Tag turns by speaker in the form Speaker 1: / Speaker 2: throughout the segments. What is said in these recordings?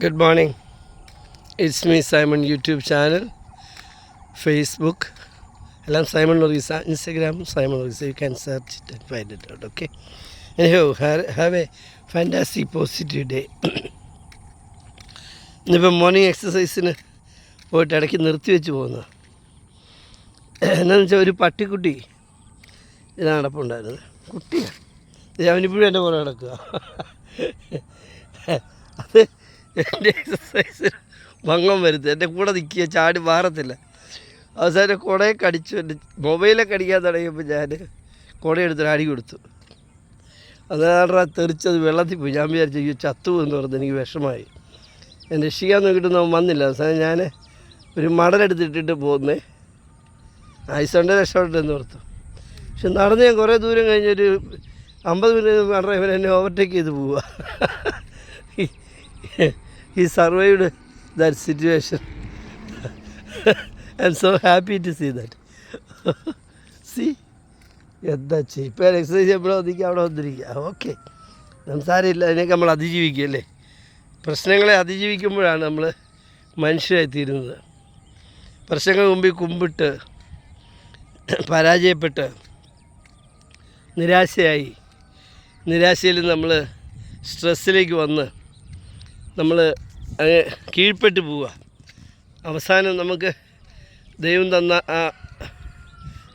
Speaker 1: Good morning. It's me, Simon, YouTube channel, Facebook. Elam Simon Lorisa, Instagram, Simon Lorisa. You can search it and find it out, okay? Anyhow, have a fantastic positive day. ഇന്നിപ്പം morning എക്സസൈസിന് പോയിട്ട് ഇടയ്ക്ക് നിർത്തി വെച്ച് പോകുന്നത് എന്നാന്ന് വെച്ചാൽ ഒരു പട്ടിക്കുട്ടി ഇത് നടപ്പുണ്ടായിരുന്നത്. കുട്ടിയാണ് അവനിപ്പോഴും എൻ്റെ പോലെ നടക്കുക. അത് എൻ്റെ എക്സസൈസിന് ഭംഗം വരുത്തുക. എൻ്റെ കൂടെ നിൽക്കുക, ചാടി മാറത്തില്ല. അവസാനം കുടയെ കടിച്ചു. എൻ്റെ മൊബൈലൊക്കെ അടിക്കാൻ തുടങ്ങിയപ്പോൾ ഞാൻ കുടയെടുത്തൊരു അടി കൊടുത്തു. അതാണ് തെറിച്ചത് വെള്ളത്തിൽ പോയി. ഞാൻ വിചാരിച്ചു ഈ ചത്തു എന്ന് പറഞ്ഞത് എനിക്ക് വിഷമമായി. ഞാൻ രക്ഷിക്കാൻ നോക്കിയിട്ടൊന്നും അവൻ വന്നില്ല. അവസാനം ഞാൻ ഒരു മടലെടുത്തിട്ടിട്ട് പോകുന്നേ ഐസുണ്ട് രക്ഷപ്പെട്ടെന്ന് ഓർത്തു. പക്ഷെ നടന്ന് ഞാൻ കുറേ ദൂരം കഴിഞ്ഞൊരു 50 മിനിറ്റ് നടന്ന ഇവൻ എന്നെ ഓവർടേക്ക് ചെയ്ത് പോവുക. He survived that situation. I'm so happy to see that. See? എന്താ ചെയ്യും? ഇപ്പോൾ എക്സസൈസ് ചെയ്യുമ്പോഴോ ഒന്നിക്കുക അവിടെ വന്നിരിക്കുക. ഓക്കെ, സംസാരമില്ല. അതിനൊക്കെ നമ്മൾ അതിജീവിക്കുകയല്ലേ. പ്രശ്നങ്ങളെ അതിജീവിക്കുമ്പോഴാണ് നമ്മൾ മനുഷ്യരായി തീരുന്നത്. പ്രശ്നങ്ങൾ മുമ്പിൽ കുമ്പിട്ട് പരാജയപ്പെട്ട് നിരാശയിൽ നമ്മൾ സ്ട്രെസ്സിലേക്ക് വന്ന് നമ്മൾ അങ്ങ് കീഴ്പ്പെട്ട് പോവുക. അവസാനം നമുക്ക് ദൈവം തന്ന ആ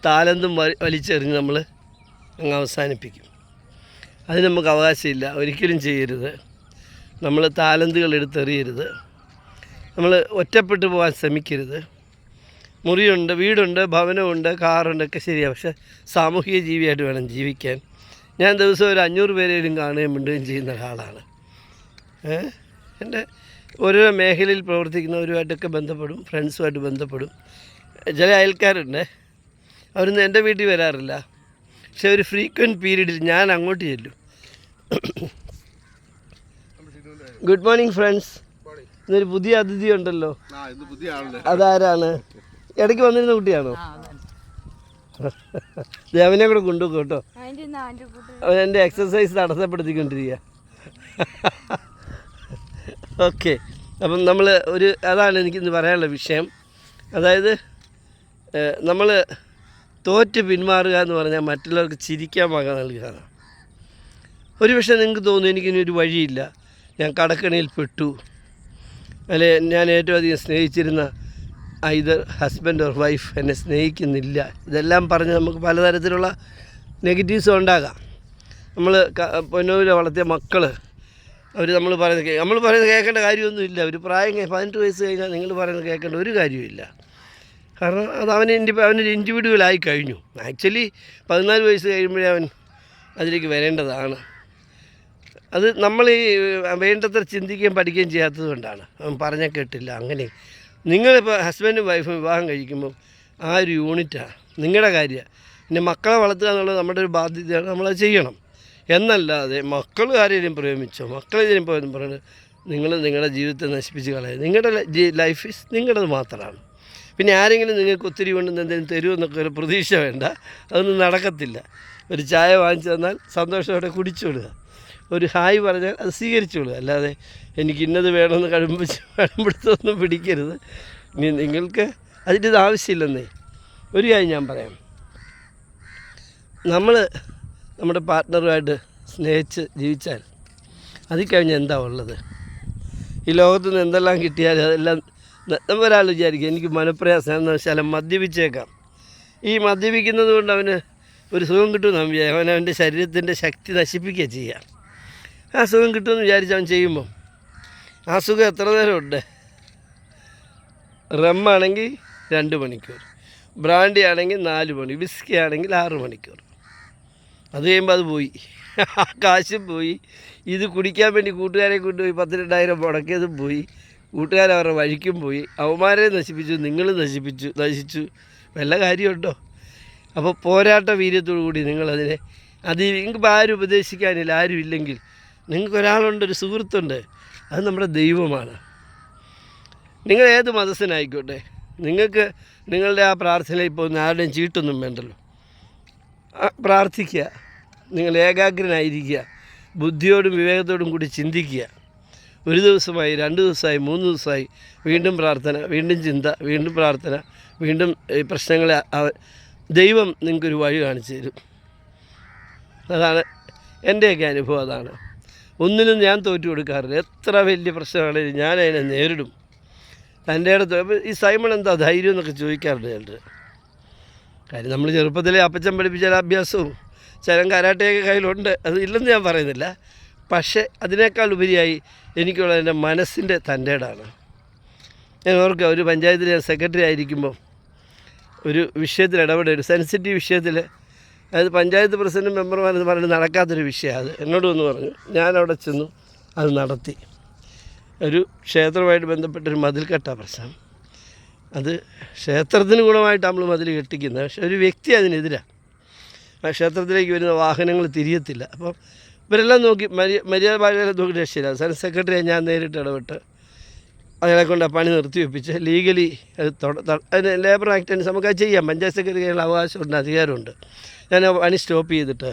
Speaker 1: താലന്തും വലിച്ചെറിഞ്ഞ് നമ്മൾ അങ്ങ് അവസാനിപ്പിക്കും. അതിന് നമുക്ക് അവകാശമില്ല. ഒരിക്കലും ചെയ്യരുത്. നമ്മൾ താലന്തുകൾ എടുത്തെറിയരുത്. നമ്മൾ ഒറ്റപ്പെട്ടു പോകാൻ ശ്രമിക്കരുത്. മുറിയുണ്ട്, വീടുണ്ട്, ഭവനമുണ്ട്, കാറുണ്ട്, ഒക്കെ ശരിയാണ്. പക്ഷേ സാമൂഹിക ജീവിയായിട്ട് വേണം ജീവിക്കാൻ. ഞാൻ ദിവസം ഒരു 500 പേരെയും കാണുകയും മിണ്ടുകയും ചെയ്യുന്ന ഒരാളാണ്. എൻ്റെ ഓരോ മേഖലയിൽ പ്രവർത്തിക്കുന്നവരുമായിട്ടൊക്കെ ബന്ധപ്പെടും, ഫ്രണ്ട്സുമായിട്ട് ബന്ധപ്പെടും. ചില അയൽക്കാരുണ്ട്, അവരൊന്നും എൻ്റെ വീട്ടിൽ വരാറില്ല. പക്ഷെ ഒരു ഫ്രീക്വൻറ്റ് പീരീഡിൽ ഞാൻ അങ്ങോട്ട് ചെല്ലും. Good morning friends. ഇന്നൊരു പുതിയ അതിഥി ഉണ്ടല്ലോ. അതാരാണ്? ഇടയ്ക്ക് വന്നിരുന്ന കുട്ടിയാണോ? അവനെ കൂടെ കൊണ്ടുപോകും കേട്ടോ. അവൻ എൻ്റെ എക്സസൈസ് തടസ്സപ്പെടുത്തിക്കൊണ്ടിരിക്കുക. ഓക്കെ, അപ്പം നമ്മൾ അതാണ് എനിക്കിന്ന് പറയാനുള്ള വിഷയം. അതായത് നമ്മൾ തോറ്റ് പിന്മാറുക എന്ന് പറഞ്ഞാൽ മറ്റുള്ളവർക്ക് ചിരിക്കാൻ വക നൽകുകയാണ്. ഒരു പക്ഷേ നിങ്ങൾക്ക് തോന്നും എനിക്കിനി ഒരു വഴിയില്ല, ഞാൻ കടക്കണിയിൽ പെട്ടു, അല്ലെ ഞാൻ ഏറ്റവും അധികം സ്നേഹിച്ചിരുന്ന ഐദർ ഹസ്ബൻഡ് ഓർ വൈഫ് എന്നെ സ്നേഹിക്കുന്നില്ല. ഇതെല്ലാം പറഞ്ഞ് നമുക്ക് പലതരത്തിലുള്ള നെഗറ്റീവ്സും ഉണ്ടാകാം. നമ്മൾ പൊന്നൂര് വളർത്തിയ മക്കൾ നമ്മൾ പറയുന്നത് കേൾക്കേണ്ട കാര്യമൊന്നുമില്ല. ഒരു പ്രായം 18 വയസ്സ് കഴിഞ്ഞാൽ നിങ്ങൾ പറയുന്നത് കേൾക്കേണ്ട ഒരു കാര്യമില്ല. കാരണം അത് അവനൊരു ഇൻഡിവിജ്വലായി കഴിഞ്ഞു. ആക്ച്വലി 14 വയസ്സ് കഴിയുമ്പോഴേ അവൻ അതിലേക്ക് വരേണ്ടതാണ്. അത് നമ്മൾ ഈ വേണ്ടത്ര ചിന്തിക്കുകയും പഠിക്കുകയും ചെയ്യാത്തത് കൊണ്ടാണ്. അവൻ പറഞ്ഞാൽ കേട്ടില്ല. അങ്ങനെ നിങ്ങളിപ്പോൾ ഹസ്ബൻഡും വൈഫും വിവാഹം കഴിക്കുമ്പം ആ ഒരു യൂണിറ്റാണ് നിങ്ങളുടെ കാര്യമാണ്. പിന്നെ മക്കളെ വളർത്തുക എന്നുള്ളത് നമ്മുടെ ഒരു ബാധ്യതയാണ്. നമ്മളത് ചെയ്യണം. എന്നല്ലാതെ മക്കൾ ആരെയും പ്രേമിച്ചോ മക്കളെതിനും പോയെന്ന് പറയുന്നത് നിങ്ങളുടെ ജീവിതത്തെ നശിപ്പിച്ച് കളയുക. നിങ്ങളുടെ ലൈഫ് ഈസ് നിങ്ങളുടേത് മാത്രമാണ്. പിന്നെ ആരെങ്കിലും നിങ്ങൾക്ക് ഒത്തിരി കൊണ്ട് എന്തെങ്കിലും തരുമെന്നൊക്കെ ഒരു പ്രതീക്ഷ വേണ്ട. അതൊന്നും നടക്കത്തില്ല. ഒരു ചായ വാങ്ങിച്ചു തന്നാൽ സന്തോഷത്തോടെ കുടിച്ചോളുക. ഒരു ഹായ് പറഞ്ഞാൽ അത് സ്വീകരിച്ചോളുക. അല്ലാതെ എനിക്ക് ഇന്നത് വേണമെന്ന് കടുംപിടുത്തൊന്നും പിടിക്കരുത്. ഇനി നിങ്ങൾക്ക് അതിൻ്റെ ഇത് ആവശ്യമില്ലെന്നേ. ഒരു കാര്യം ഞാൻ പറയാം. നമ്മൾ നമ്മുടെ പാർട്ട്ണറുമായിട്ട് സ്നേഹിച്ച് ജീവിച്ചാൽ അതിൽ കഴിഞ്ഞ് എന്താ ഉള്ളത്? ഈ ലോകത്തു നിന്ന് എന്തെല്ലാം കിട്ടിയാലും അതെല്ലാം ഒരാൾ വിചാരിക്കും എനിക്ക് മനപ്രയാസം എന്ന് വെച്ചാൽ മദ്യപിച്ചേക്കാം. ഈ മദ്യപിക്കുന്നത് കൊണ്ട് അവന് ഒരു സുഖം കിട്ടുമെന്ന് വിചാരിക്കും. അവൻ്റെ ശരീരത്തിൻ്റെ ശക്തി നശിപ്പിക്കുക ചെയ്യുക. ആ സുഖം കിട്ടുമെന്ന് വിചാരിച്ച് അവൻ ചെയ്യുമ്പം ആ സുഖം എത്ര നേരമുണ്ട്? റമ്മാണെങ്കിൽ 2 മണിക്കൂർ, ബ്രാൻഡി ആണെങ്കിൽ 4 മണി, വിസ്കി ആണെങ്കിൽ 6 മണിക്കൂർ. അത് കഴിയുമ്പോൾ അത് പോയി, ആ കാശും പോയി. ഇത് കുടിക്കാൻ വേണ്ടി കൂട്ടുകാരെ കൊണ്ടുപോയി 10,000-2000 മുടക്കിയതും പോയി. കൂട്ടുകാരവരുടെ വഴിക്കും പോയി. അവന്മാരെ നശിപ്പിച്ചു, നിങ്ങൾ നശിച്ചു. വല്ല കാര്യമുണ്ടോ? അപ്പോൾ പോരാട്ട വീര്യത്തോടു കൂടി നിങ്ങളതിനെ നിങ്ങൾക്ക് ആരും ഉപദേശിക്കാനില്ല, ആരും ഇല്ലെങ്കിൽ നിങ്ങൾക്കൊരാളുണ്ട്, ഒരു സുഹൃത്തുണ്ട്. അത് നമ്മുടെ ദൈവമാണ്. നിങ്ങൾ ഏത് മതസ്ഥനായിക്കോട്ടെ, നിങ്ങൾക്ക് നിങ്ങളുടെ ആ പ്രാർത്ഥനയിൽ പോകുന്ന ആരുടെയും ചീട്ടൊന്നും വേണ്ടല്ലോ. പ്രാർത്ഥിക്കുക, നിങ്ങൾ ഏകാഗ്രനായിരിക്കുക, ബുദ്ധിയോടും വിവേകത്തോടും കൂടി ചിന്തിക്കുക. ഒരു ദിവസമായി, 2 ദിവസമായി, 3 ദിവസമായി, വീണ്ടും പ്രാർത്ഥന, വീണ്ടും ചിന്ത, വീണ്ടും പ്രാർത്ഥന, വീണ്ടും ഈ പ്രശ്നങ്ങളെ ദൈവം നിങ്ങൾക്കൊരു വഴി കാണിച്ചു തരും. അതാണ് എൻ്റെയൊക്കെ അനുഭവം. അതാണ്. ഒന്നിനും ഞാൻ തോറ്റു കൊടുക്കാറില്ല. എത്ര വലിയ പ്രശ്നമാണെങ്കിലും ഞാൻ അതിനെ നേരിടും. തൻ്റെ അടുത്ത് ഈ സൈമൺ എന്താ ധൈര്യം എന്നൊക്കെ ചോദിക്കാറുണ്ട് ചിലർ. കാര്യം നമ്മൾ ചെറുപ്പത്തിലെ അപ്പച്ചൻ പഠിപ്പിച്ച അഭ്യാസവും ചിലം കരാട്ടയൊക്കെ കയ്യിലുണ്ട്, അത് ഇല്ലെന്ന് ഞാൻ പറയുന്നില്ല. പക്ഷേ അതിനേക്കാൾ ഉപരിയായി എനിക്കുള്ളത് എൻ്റെ മനസ്സിൻ്റെ തൻ്റെ ഇടമാണ്. ഞാൻ ഓർക്കുക, ഒരു പഞ്ചായത്തിൽ ഞാൻ സെക്രട്ടറി ആയിരിക്കുമ്പോൾ ഒരു വിഷയത്തിൽ ഒരു സെൻസിറ്റീവ് വിഷയത്തിൽ, അതായത് പഞ്ചായത്ത് പ്രസിഡൻറ്റും മെമ്പർമാരെന്ന് പറഞ്ഞിട്ട് നടക്കാത്തൊരു വിഷയമാണ്. അത് എന്നോട് വന്ന് പറഞ്ഞു. ഞാനവിടെ ചെന്നു അത് നടത്തി. ഒരു ക്ഷേത്രവുമായിട്ട് ബന്ധപ്പെട്ടൊരു മതിൽക്കെട്ടാ പ്രശ്നം. അത് ക്ഷേത്രത്തിന് ഗുണമായിട്ട് നമ്മൾ മതിൽ കെട്ടിക്കുന്നത്, പക്ഷേ ഒരു വ്യക്തി അതിനെതിരാണ്. ആ ക്ഷേത്രത്തിലേക്ക് വരുന്ന വാഹനങ്ങൾ തിരിയത്തില്ല. അപ്പം ഇവരെല്ലാം നോക്കി മര്യാദ നോക്കി രക്ഷയില്ല. അവസാനം സെക്രട്ടറിയെ ഞാൻ നേരിട്ട് ഇടപെട്ട് അയാളെ കൊണ്ട് ആ പണി നിർത്തിവെപ്പിച്ച് ലീഗലി അത് അതിന് ലേബർ ആക്ട് അനുസരിച്ച് നമുക്കത് ചെയ്യാം. പഞ്ചായത്ത് സെക്രട്ടറിക്കുള്ള അവകാശമുണ്ട്, അധികാരമുണ്ട്. ഞാൻ ആ പണി സ്റ്റോപ്പ് ചെയ്തിട്ട്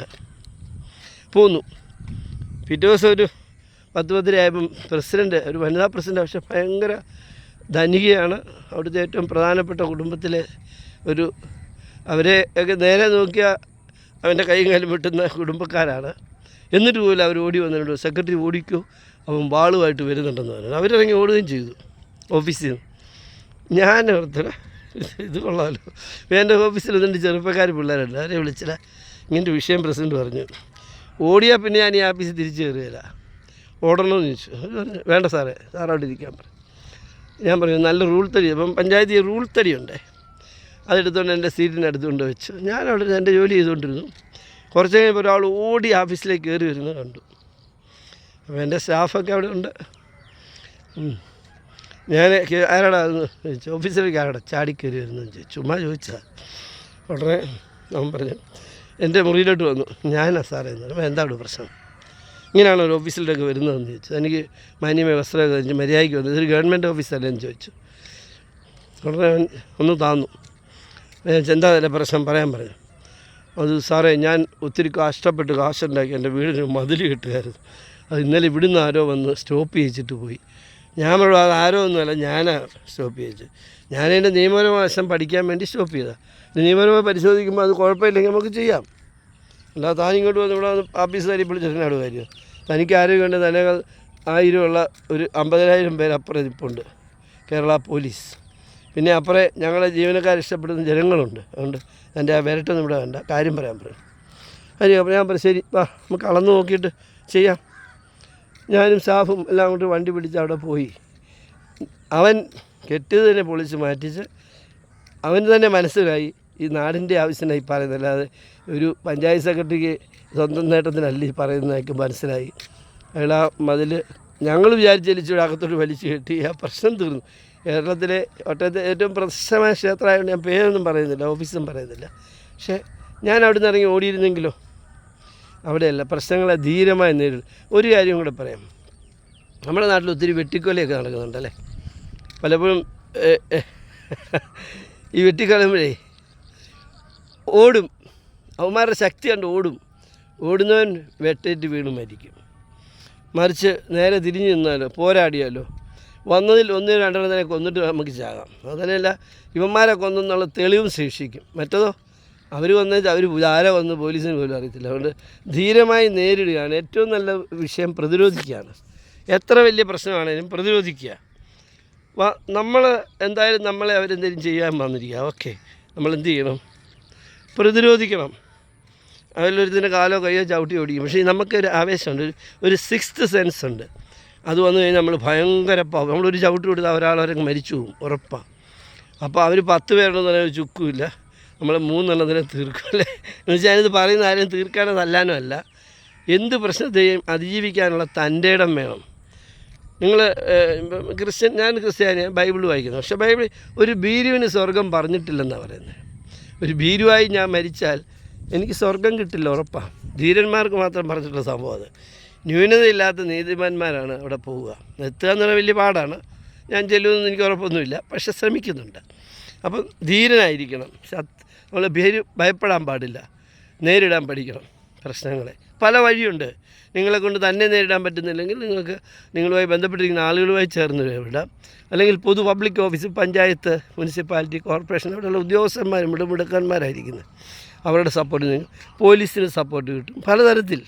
Speaker 1: പോന്നു. പിറ്റേ ദിവസം ഒരു 10 ആയപ്പം പ്രസിഡൻറ്റ്, ഒരു വനിതാ പ്രസിഡൻറ്റ്, പക്ഷേ ഭയങ്കര ധനികയാണ്. അവിടുത്തെ ഏറ്റവും പ്രധാനപ്പെട്ട കുടുംബത്തിലെ ഒരു, അവരെ ഒക്കെ നേരെ നോക്കിയാൽ അവൻ്റെ കൈയും കാലും വെട്ടുന്ന കുടുംബക്കാരാണ്. എന്നിട്ട് പോലും അവർ ഓടി വന്നിട്ടുണ്ട്. സെക്രട്ടറി ഓടിക്കോ, അവൻ വാളുമായിട്ട് വരുന്നുണ്ടെന്ന് പറഞ്ഞു. അവരിറങ്ങി ഓടുകയും ചെയ്തു ഓഫീസിൽ നിന്ന്. ഞാൻ ഓർത്തില്ല, ഇത് കൊള്ളാമല്ലോ. എൻ്റെ ഓഫീസിൽ 2 ചെറുപ്പക്കാർ പിള്ളേരുണ്ട്. അവരെ വിളിച്ചില്ല, ഇങ്ങനത്തെ വിഷയം പ്രസിഡൻറ്റ് പറഞ്ഞു. ഓടിയാൽ പിന്നെ ഞാൻ ഈ ആഫീസിൽ തിരിച്ചു കയറുകയില്ല, ഓടണമെന്ന് ചോദിച്ചു. അവർ പറഞ്ഞു വേണ്ട സാറേ, സാറവിടെ ഇരിക്കാൻ പറഞ്ഞു. ഞാൻ പറഞ്ഞു നല്ല റൂൾ തടി, അപ്പം പഞ്ചായത്തിൽ റൂൾ തടിയുണ്ടേ, അതെടുത്തുകൊണ്ട് എൻ്റെ സീറ്റിന് അടുത്തുകൊണ്ട് വെച്ചു. ഞാനവിടെ എൻ്റെ ജോലി ചെയ്തുകൊണ്ടിരുന്നു. കുറച്ച് കഴിയുമ്പോൾ ഒരാൾ ഓടി ഓഫീസിലേക്ക് കയറി വരുന്നത് കണ്ടു. അപ്പോൾ എൻ്റെ സ്റ്റാഫൊക്കെ അവിടെ ഉണ്ട്. ഞാൻ ആരാടാ എന്ന് ചോദിച്ചു. ഓഫീസിലേക്ക് ആരാടാ ചാടിക്കയറി വരുന്നതെന്ന് ചോദിച്ചു. ചുമ്മാ ചോദിച്ചാൽ ഉടനെ അവൻ പറഞ്ഞു എൻ്റെ മുറിയിലോട്ട് വന്നു. ഞാനാ സാറേ എന്ന് പറഞ്ഞു. എന്താ അവിടെ പ്രശ്നം, ഇങ്ങനെയാണോ ഒരു ഓഫീസിലോട്ടൊക്കെ വരുന്നതെന്ന് ചോദിച്ചു. എനിക്ക് മാന്യമായ വസ്ത്രമൊക്കെ കഴിഞ്ഞ് മര്യാദയ്ക്ക് വന്നു, ഇതൊരു ഗവൺമെൻറ് ഓഫീസല്ലേ എന്ന് ചോദിച്ചു. ഉടനെ അവൻ ഒന്ന് താന്നു. എന്താ അതിൻ്റെ പ്രശ്നം പറയാൻ പറഞ്ഞു. അത് സാറേ, ഞാൻ ഒത്തിരി കഷ്ടപ്പെട്ട് കാശുണ്ടാക്കി എൻ്റെ വീടിന് മതിൽ കെട്ടുകയായിരുന്നു. അത് ഇന്നലെ ഇവിടുന്ന് ആരോ വന്ന് സ്റ്റോപ്പ് ചെയ്യിച്ചിട്ട് പോയി. ഞാൻ പറഞ്ഞു അത് ആരോ ഒന്നുമല്ല, ഞാനാണ് സ്റ്റോപ്പ് ചെയ്യിച്ചത്. ഞാനതിൻ്റെ നിയമപരമായ വശം പഠിക്കാൻ വേണ്ടി സ്റ്റോപ്പ് ചെയ്തതാണ്. നിയമപരമായി പരിശോധിക്കുമ്പോൾ അത് കുഴപ്പമില്ലെങ്കിൽ നമുക്ക് ചെയ്യാം. അല്ലാതെ താനിങ്ങോട്ട് വന്ന് ഇവിടെ ഓഫീസുകാരി വിളിച്ചിട്ടാണ് കാര്യം. തനിക്ക് ആരോഗ്യമുണ്ട്, തനകൾ 1000 ഉള്ള ഒരു 50,000 പേര് അപ്പുറം ഇരിപ്പുണ്ട്, കേരള പോലീസ്. പിന്നെ അപ്പുറേ ഞങ്ങളെ ജീവനക്കാർ ഇഷ്ടപ്പെടുന്ന ജനങ്ങളുണ്ട്. അതുകൊണ്ട് എൻ്റെ ആ വിരട്ടൊന്നും ഇവിടെ വേണ്ട, കാര്യം പറയാൻ പറയും. അപ്പോൾ ഞാൻ പറയും ശരി വാ, നമുക്ക് അളന്ന് നോക്കിയിട്ട് ചെയ്യാം. ഞാനും സ്റ്റാഫും എല്ലാം കൊണ്ട് വണ്ടി പിടിച്ച് അവിടെ പോയി. അവൻ കെട്ടിയത് തന്നെ പൊളിച്ച് മാറ്റിച്ച് അവന് തന്നെ മനസ്സിലായി ഈ നാടിൻ്റെ ആവശ്യത്തിനായി പറയുന്നത്, അല്ലാതെ ഒരു പഞ്ചായത്ത് സെക്രട്ടറിക്ക് സ്വന്തം നേട്ടത്തിനല്ല ഈ പറയുന്നതൊക്കെ മനസ്സിലായി. അയാൾ ആ മതിൽ ഞങ്ങൾ വിചാരിച്ചലിച്ചൂടെ അകത്തോട്ട് വലിച്ചു കെട്ടി. ആ പ്രശ്നം തീർന്നു. കേരളത്തിലെ ഒട്ടത്തെ ഏറ്റവും പ്രശസ്തമായ ക്ഷേത്രമായതുകൊണ്ട് ഞാൻ പേരൊന്നും പറയുന്നില്ല, ഓഫീസും പറയുന്നില്ല. പക്ഷേ ഞാൻ അവിടെ നിന്ന് ഇറങ്ങി ഓടിയിരുന്നെങ്കിലോ, അവിടെയല്ല, പ്രശ്നങ്ങളെ ധീരമായി നേരിടും. ഒരു കാര്യം കൂടെ പറയാം, നമ്മുടെ നാട്ടിൽ ഒത്തിരി വെട്ടിക്കൊലയൊക്കെ നടക്കുന്നുണ്ടല്ലേ. പലപ്പോഴും ഈ വെട്ടിക്കളയുമ്പോഴേ ഓടും, അവന്മാരുടെ ശക്തി കണ്ട് ഓടുന്നവൻ വെട്ടേറ്റ് വീണ് മരിക്കും. മറിച്ച് നേരെ തിരിഞ്ഞു നിന്നാലോ, പോരാടിയാലോ, വന്നതിൽ 1-2 കൊന്നിട്ട് നമുക്ക് ചാകാം. അതല്ല, ഇവന്മാരെ കൊന്നെന്നുള്ള തെളിവും ശേഷിക്കും. മറ്റതോ അവർ വന്നാൽ അവർ ആരെ വന്ന് പോലീസിന് പോലും അറിയത്തില്ല. അതുകൊണ്ട് ധീരമായി നേരിടുകയാണ് ഏറ്റവും നല്ല വിഷയം. പ്രതിരോധിക്കുകയാണ്. എത്ര വലിയ പ്രശ്നമാണെങ്കിലും പ്രതിരോധിക്കുക. നമ്മൾ എന്തായാലും നമ്മളെ അവരെന്തെങ്കിലും ചെയ്യാൻ വന്നിരിക്കുക, ഓക്കെ, നമ്മളെന്ത് ചെയ്യണം? പ്രതിരോധിക്കണം. അതിലൊരുത്തിൻ്റെ കാലോ കയ്യോ ചവിട്ടി ഓടിക്കും. പക്ഷേ നമുക്കൊരു ആവേശമുണ്ട്, ഒരു 6th സെൻസ് ഉണ്ട്. അത് വന്നു കഴിഞ്ഞാൽ നമ്മൾ ഭയങ്കര നമ്മളൊരു ചവിട്ടി കൊടുത്താൽ ഒരാളവരൊക്കെ മരിച്ചു പോകും, ഉറപ്പാണ്. അപ്പോൾ അവർ 10 പേരുണ്ടെന്ന് പറഞ്ഞാൽ ഒരു ചുക്കുമില്ല, നമ്മൾ 3 തീർക്കുമല്ലേ. എന്ന് വെച്ചാൽ ഞാനിത് പറയുന്ന ആരെയും തീർക്കാനോ തല്ലാനോ അല്ല. എന്ത് പ്രശ്നത്തെയും അതിജീവിക്കാനുള്ള തൻ്റെ ഇടം വേണം. നിങ്ങൾ ഞാൻ ക്രിസ്ത്യാനിയാണ്, ബൈബിൾ വായിക്കുന്നു. പക്ഷേ ബൈബിൾ ഒരു ഭീരുവിന് സ്വർഗം പറഞ്ഞിട്ടില്ലെന്നാണ് പറയുന്നത്. ഒരു ഭീരുവായി ഞാൻ മരിച്ചാൽ എനിക്ക് സ്വർഗം കിട്ടില്ല, ഉറപ്പാണ്. ധീരന്മാർക്ക് മാത്രം പറഞ്ഞിട്ടുള്ള സംഭവം അത്. ന്യൂനതയില്ലാത്ത നീതിമാന്മാരാണ് അവിടെ പോവുക. എത്തുക എന്ന് പറഞ്ഞാൽ വലിയ പാടാണ്. ഞാൻ ചെല്ലുമെന്ന് എനിക്ക് ഉറപ്പൊന്നുമില്ല, പക്ഷെ ശ്രമിക്കുന്നുണ്ട്. അപ്പം ധീരനായിരിക്കണം. നമ്മൾ ഭയപ്പെടാൻ പാടില്ല, നേരിടാൻ പഠിക്കണം പ്രശ്നങ്ങളെ. പല വഴിയുണ്ട്. നിങ്ങളെ കൊണ്ട് തന്നെ നേരിടാൻ പറ്റുന്നില്ലെങ്കിൽ നിങ്ങൾക്ക് നിങ്ങളുമായി ബന്ധപ്പെട്ടിരിക്കുന്ന ആളുകളുമായി ചേർന്ന് വിടാം. അല്ലെങ്കിൽ പൊതു public office, panchayat, municipality, corporation, അവിടെയുള്ള ഉദ്യോഗസ്ഥന്മാരും മിടുമിടുക്കന്മാരായിരിക്കുന്നത്. അവരുടെ സപ്പോർട്ട് നിങ്ങൾ, പോലീസിന് സപ്പോർട്ട് കിട്ടും. പലതരത്തിൽ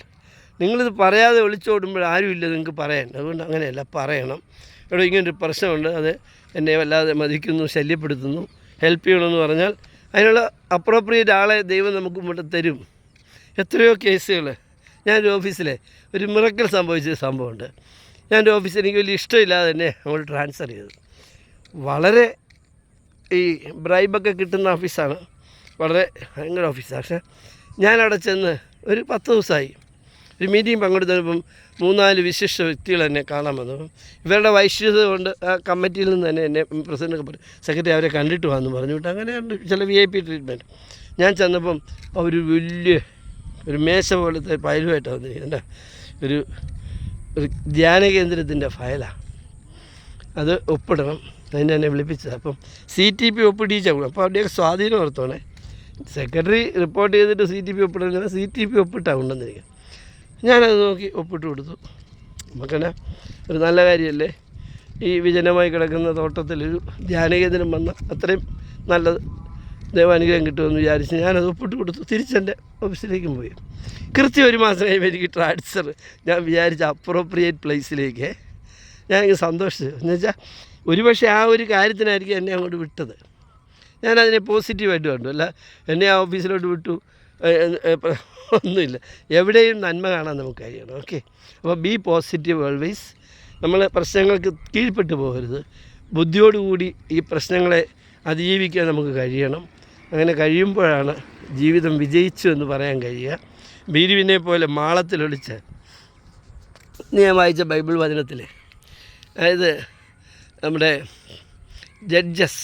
Speaker 1: നിങ്ങളിത് പറയാതെ ഒളിച്ചോടുമ്പോൾ ആരുമില്ല നിങ്ങൾക്ക് പറയാൻ. അതുകൊണ്ട് അങ്ങനെയല്ല, പറയണം. ഇവിടെ ഇങ്ങനൊരു പ്രശ്നമുണ്ട്, അത് എന്നെ വല്ലാതെ മതിക്കുന്നു, ശല്യപ്പെടുത്തുന്നു, ഹെൽപ്പ് ചെയ്യണമെന്ന് പറഞ്ഞാൽ അതിനുള്ള അപ്രോപ്രിയേറ്റ് ആളെ ദൈവം നമുക്ക് ഇവിടെ തരും. എത്രയോ കേസുകൾ. ഞാനൊരു ഓഫീസിലെ ഒരു മിറക്കൽ സംഭവിച്ച സംഭവമുണ്ട്. ഞാനൊരു ഓഫീസിൽ എനിക്ക് വലിയ ഇഷ്ടമില്ലാതെ തന്നെ അങ്ങോട്ട് ട്രാൻസ്ഫർ ചെയ്തത്. വളരെ ഈ ബ്രൈബൊക്കെ കിട്ടുന്ന ഓഫീസാണ്, വളരെ ഭയങ്കര ഓഫീസാണ്. പക്ഷേ ഞാനവിടെ ചെന്ന് ഒരു 10 ദിവസമായി. ഒരു മീറ്റിംഗ് പങ്കെടുത്തപ്പം 3-4 വിശിഷ്ട വ്യക്തികൾ എന്നെ കാണാൻ വന്നു. ഇവരുടെ വൈശ്യത കൊണ്ട് ആ കമ്മിറ്റിയിൽ നിന്ന് തന്നെ എന്നെ പ്രസിഡൻ്റൊക്കെ പറഞ്ഞു, സെക്രട്ടറി അവരെ കണ്ടിട്ട് വന്നു പറഞ്ഞു വിട്ടു. അങ്ങനെ ചില VIP ട്രീറ്റ്മെൻറ്റ്. ഞാൻ ചെന്നപ്പം അവർ വലിയ ഒരു മേശ പോലത്തെ ഫയലുമായിട്ടാണ് വന്നിരിക്കുന്നത്. ഒരു ധ്യാന കേന്ദ്രത്തിൻ്റെ ഫയലാണ്. അത് ഒപ്പിടണം. അതിൻ്റെ എന്നെ വിളിപ്പിച്ചത്. അപ്പം CTP ഒപ്പിടിച്ചാൽ അപ്പോൾ അവിടെയൊക്കെ സ്വാധീനം ഓർത്തോണേ. സെക്രട്ടറി റിപ്പോർട്ട് ചെയ്തിട്ട് CTP ഒപ്പിടുന്ന CTP ഒപ്പിട്ടാണ് കൊണ്ടുവന്നിരിക്കുന്നത്. ഞാനത് നോക്കി ഒപ്പിട്ട് കൊടുത്തു. നമുക്കെന്നെ ഒരു നല്ല കാര്യമല്ലേ, ഈ വിജനമായി കിടക്കുന്ന തോട്ടത്തിലൊരു ധ്യാനകേന്ദ്രം വന്ന അത്രയും നല്ലത്, ദൈവാനുഗ്രഹം കിട്ടുമെന്ന് വിചാരിച്ച് ഞാനത് ഒപ്പിട്ട് കൊടുത്തു. തിരിച്ചെൻ്റെ ഓഫീസിലേക്കും പോയി. കൃത്യം 1 മാസം കഴിയുമ്പോൾ എനിക്ക് ട്രാൻസ്ഫർ, ഞാൻ വിചാരിച്ച അപ്രോപ്രിയേറ്റ് പ്ലേസിലേക്ക് ഞാനെങ്കിൽ സന്തോഷിച്ചു. എന്നുവെച്ചാൽ ഒരുപക്ഷെ ആ ഒരു കാര്യത്തിനായിരിക്കും എന്നെ അങ്ങോട്ട് വിട്ടത്. ഞാനതിനെ പോസിറ്റീവായിട്ട് കണ്ടു. അല്ല എന്നെ ആ ഓഫീസിലോട്ട് വിട്ടു ഒന്നുമില്ല. എവിടെയും നന്മ കാണാൻ നമുക്ക് കഴിയണം. ഓക്കെ, അപ്പോൾ ബി പോസിറ്റീവ് ഓൾവേസ്. നമ്മൾ പ്രശ്നങ്ങൾക്ക് കീഴ്പ്പെട്ടു പോകരുത്. ബുദ്ധിയോടുകൂടി ഈ പ്രശ്നങ്ങളെ അതിജീവിക്കാൻ നമുക്ക് കഴിയണം. അങ്ങനെ കഴിയുമ്പോഴാണ് ജീവിതം വിജയിച്ചു എന്ന് പറയാൻ കഴിയുക. ബീരുവിനെ പോലെ മാളത്തിലൊളിച്ച് ഞാൻ വായിച്ച ബൈബിൾ വചനത്തിൽ, അതായത് നമ്മുടെ ജഡ്ജസ്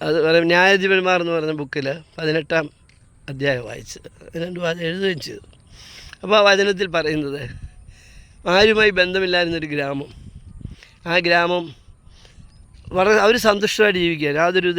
Speaker 1: അത് പറയും, ന്യായാധിപന്മാർ എന്ന് പറയുന്ന ബുക്കിൽ 18-ാം അധ്യായം വായിച്ച് 2 വാചകം എഴുതുകയും ചെയ്തു. അപ്പോൾ ആ വചനത്തിൽ പറയുന്നത്, ആരുമായി ബന്ധമില്ലായിരുന്നൊരു ഗ്രാമം, ആ ഗ്രാമം വളരെ അവർ സന്തുഷ്ടമായിട്ട് ജീവിക്കുക, യാതൊരു